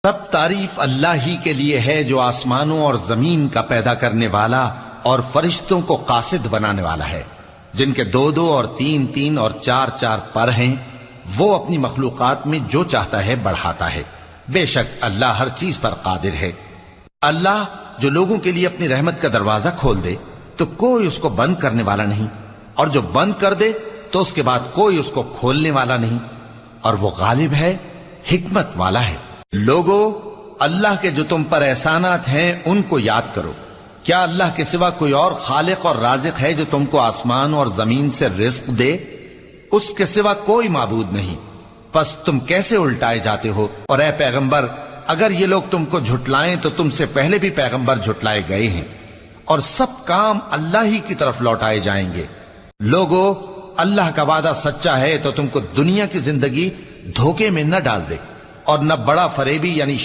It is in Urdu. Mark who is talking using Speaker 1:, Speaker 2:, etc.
Speaker 1: سب تعریف اللہ ہی کے لیے ہے جو آسمانوں اور زمین کا پیدا کرنے والا اور فرشتوں کو قاصد بنانے والا ہے، جن کے 2 اور 3 اور 4 پر ہیں۔ وہ اپنی مخلوقات میں جو چاہتا ہے بڑھاتا ہے، بے شک اللہ ہر چیز پر قادر ہے۔ اللہ جو لوگوں کے لیے اپنی رحمت کا دروازہ کھول دے تو کوئی اس کو بند کرنے والا نہیں، اور جو بند کر دے تو اس کے بعد کوئی اس کو کھولنے والا نہیں، اور وہ غالب ہے، حکمت والا ہے۔ لوگو، اللہ کے جو تم پر احسانات ہیں ان کو یاد کرو۔ کیا اللہ کے سوا کوئی اور خالق اور رازق ہے جو تم کو آسمان اور زمین سے رزق دے؟ اس کے سوا کوئی معبود نہیں، پس تم کیسے الٹائے جاتے ہو؟ اور اے پیغمبر، اگر یہ لوگ تم کو جھٹلائیں تو تم سے پہلے بھی پیغمبر جھٹلائے گئے ہیں، اور سب کام اللہ ہی کی طرف لوٹائے جائیں گے۔ لوگو، اللہ کا وعدہ سچا ہے تو تم کو دنیا کی زندگی دھوکے میں نہ ڈال دے، اور نہ بڑا فریبی یعنی